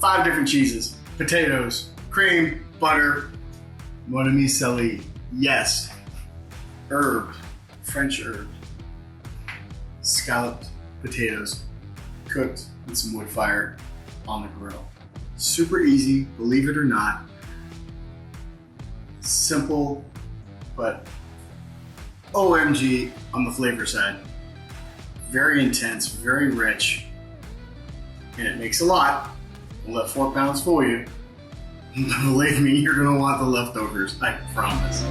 5 different cheeses, potatoes, cream, butter, Mon Ami Salé, yes, herb, French herb, scalloped potatoes, cooked with some wood fire on the grill. Super easy, believe it or not. Simple, but OMG on the flavor side. Very intense, very rich, and it makes a lot. Don't let 4 pounds fool you. Believe me, you're gonna want the leftovers, I promise.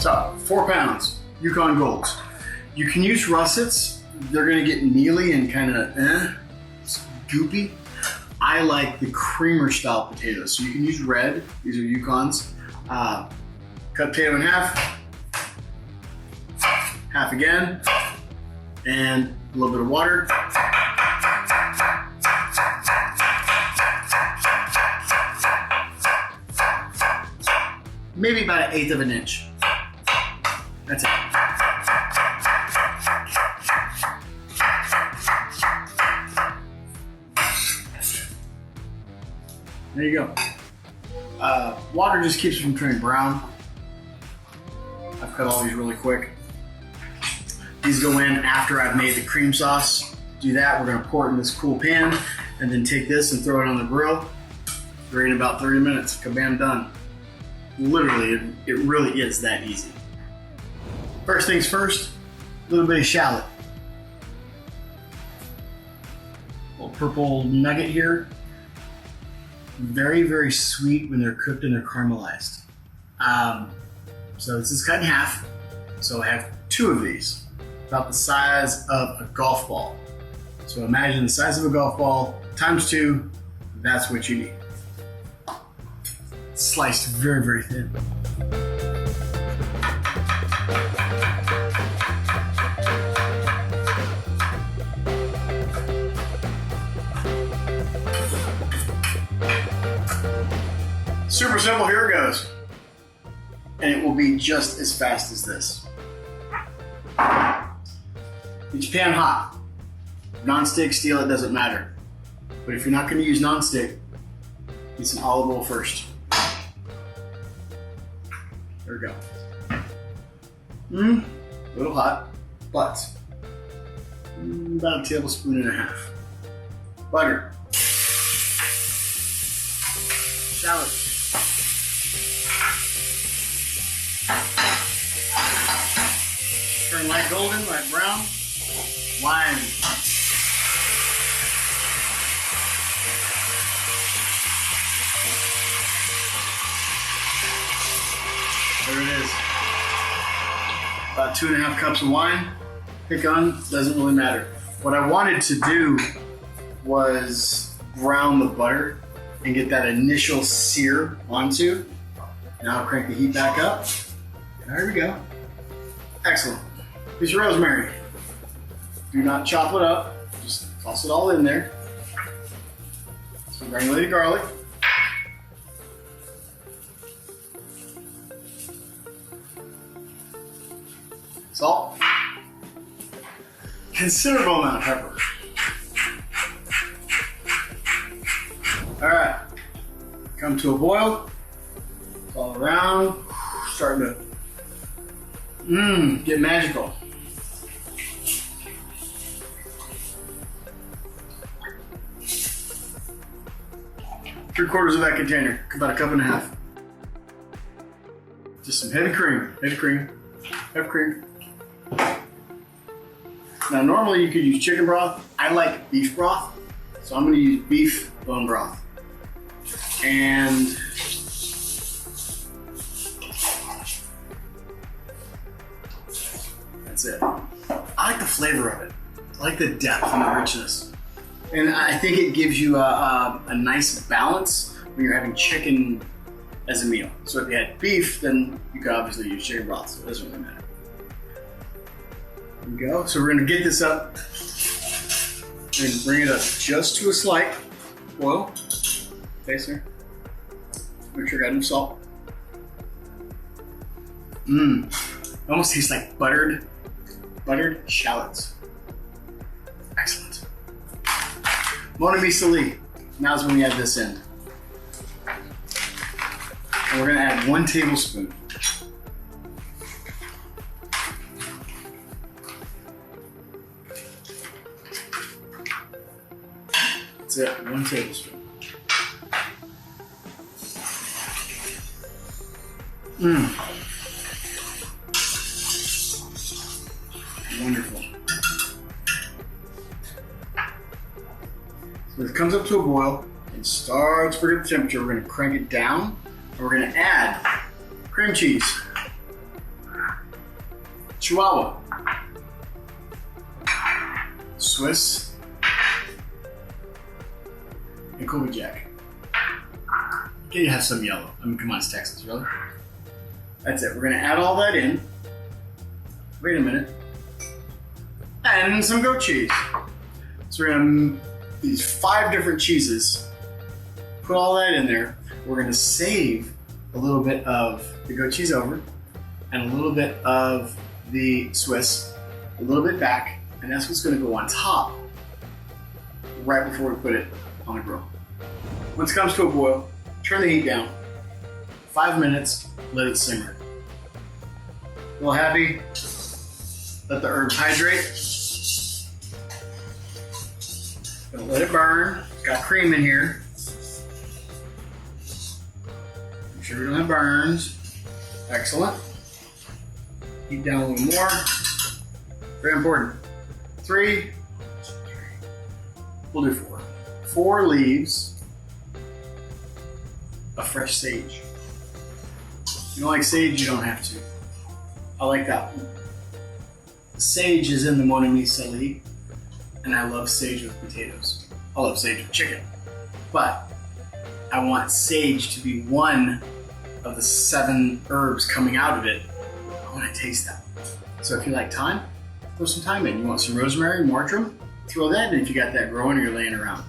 So, 4 pounds, Yukon Golds. You can use russets. They're gonna get mealy and kind of goopy. I like the creamer style potatoes. So you can use red, these are Yukons. Cut potato in half, half again, and a little bit of water. Maybe about 1/8 of an inch. That's it. There you go. Water just keeps it from turning brown. I've cut all these really quick. These go in after I've made the cream sauce. Do that, we're gonna pour it in this cool pan and then take this and throw it on the grill. Ready in about 30 minutes, kabam, done. Literally, it really is that easy. First things first, a little bit of shallot. Little purple nugget here. Very, very sweet when they're cooked and they're caramelized. So this is cut in half. So I have 2 of these, about the size of a golf ball. So imagine the size of a golf ball times 2, that's what you need. Sliced very, very thin. Super simple, here it goes. And it will be just as fast as this. Each pan hot. Non-stick, steel, it doesn't matter. But if you're not gonna use non-stick, use some olive oil first. There we go. A little hot, but about 1.5 tablespoons. Butter. Shallot. Turn light golden, light brown. Lime. There it is. About 2.5 cups of wine. Pick on, doesn't really matter. What I wanted to do was brown the butter and get that initial sear onto. Now I'll crank the heat back up. There we go. Excellent. Piece of rosemary. Do not chop it up, just toss it all in there. Some granulated garlic. Salt. Considerable amount of pepper. All right, come to a boil. All around, starting to get magical. Three-quarters of that container, about 1.5 cups. Just some heavy cream, heavy cream. Now normally you could use chicken broth. I like beef broth, so I'm gonna use beef bone broth. And that's it. I like the flavor of it. I like the depth and the richness. And I think it gives you a nice balance when you're having chicken as a meal. So if you had beef, then you could obviously use chicken broth, so it doesn't really matter. There we go. So we're gonna get this up and bring it up just to a slight boil. Taste here. Make sure I got enough salt. almost tastes like buttered shallots. Excellent. Mon Ami Salé. Now's when we add this in. And we're gonna add 1 tablespoon. That's it, 1 tablespoon. Wonderful. So it comes up to a boil and starts to bring the temperature. We're going to crank it down and we're going to add cream cheese, Chihuahua, Swiss, and Colby Jack. Okay, you have some yellow. I mean, come on, it's Texas, really? That's it. We're going to add all that in. Wait a minute. And some goat cheese. So we're going to these 5 different cheeses. Put all that in there. We're going to save a little bit of the goat cheese over and a little bit of the Swiss, a little bit back, and that's what's going to go on top right before we put it on the grill. Once it comes to a boil, turn the heat down. 5 minutes, let it simmer. A little happy, let the herbs hydrate. Don't let it burn. It's got cream in here. Make sure we don't have burns. Excellent. Heat down a little more. Very important. 3. We'll do 4. 4 leaves of fresh sage. If you don't like sage, you don't have to. I like that one. The sage is in the Mon Ami Salé, and I love sage with potatoes. I love sage with chicken. But I want sage to be one of the 7 herbs coming out of it. I want to taste that. So if you like thyme, throw some thyme in. You want some rosemary, marjoram, throw that in if you got that growing or you're laying around.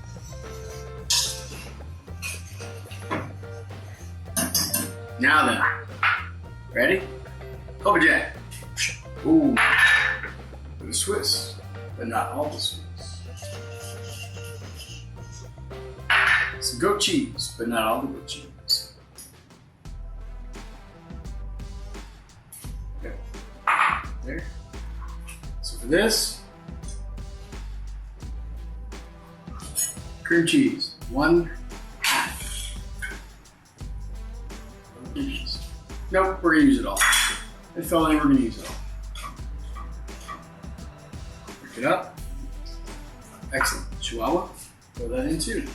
Now then, ready? Colby Jack. Ooh, with a Swiss, but not all the Swiss. Some goat cheese, but not all the goat cheese. Okay. There. So for this, cream cheese, 1/2. Nope, we're gonna use it all. It fell in, we're gonna use it all. Pick it up. Excellent. Chihuahua, throw that in too.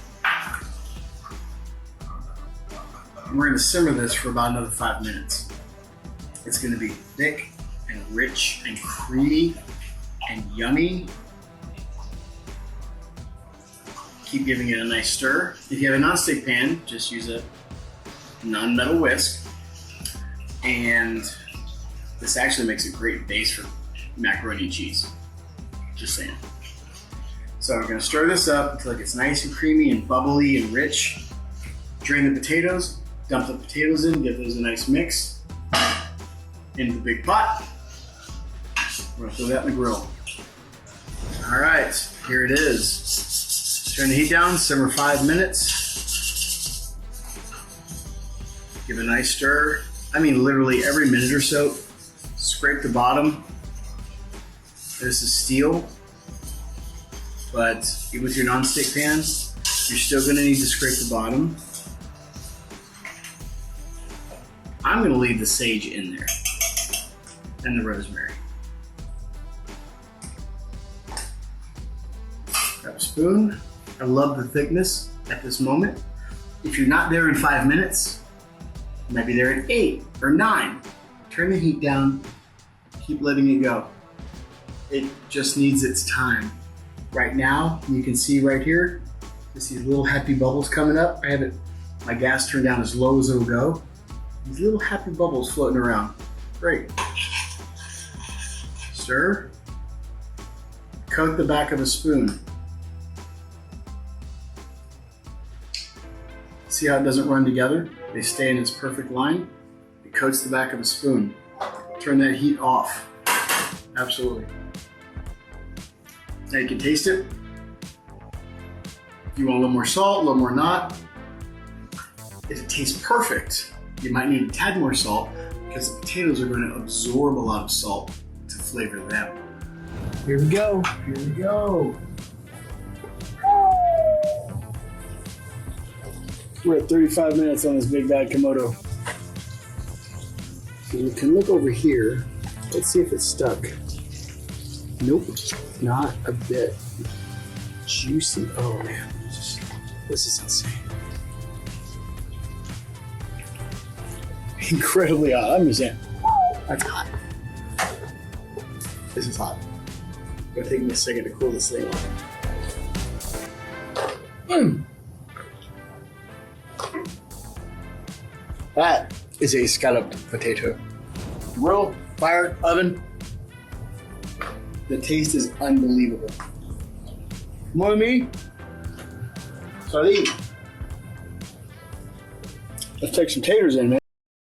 And we're gonna simmer this for about another 5 minutes. It's gonna be thick and rich and creamy and yummy. Keep giving it a nice stir. If you have a non-stick pan, just use a non-metal whisk. And this actually makes a great base for macaroni and cheese. Just saying. So we're gonna stir this up until it gets nice and creamy and bubbly and rich. Drain the potatoes, dump the potatoes in, give those a nice mix into the big pot. We're gonna throw that in the grill. All right, here it is. Turn the heat down, simmer 5 minutes. Give it a nice stir. I mean, literally every minute or so. Scrape the bottom. This is steel, but with your non-stick pan, you're still gonna need to scrape the bottom. I'm gonna leave the sage in there and the rosemary. Grab a spoon. I love the thickness at this moment. If you're not there in 5 minutes, you might be there in 8 or 9. Turn the heat down, keep letting it go. It just needs its time. Right now, you can see right here, just these little happy bubbles coming up. I have my gas turned down as low as it'll go. These little happy bubbles floating around. Great. Stir. Coat the back of a spoon. See how it doesn't run together? They stay in its perfect line. It coats the back of a spoon. turn that heat off. Absolutely. Now you can taste it. You want a little more salt, a little more not. If it tastes perfect, you might need a tad more salt because the potatoes are going to absorb a lot of salt to flavor them. Here we go. Here we go. We're at 35 minutes on this big bad Komodo. So you can look over here. Let's see if it's stuck. Nope, not a bit. Juicy. Oh man, this is insane. Incredibly hot. I'm just saying. That's hot. This is hot. Gonna take me a second to cool this thing off. That is a scalloped potato. Grill, fire, oven. The taste is unbelievable. Mon Ami Salé. Let's take some taters in, man.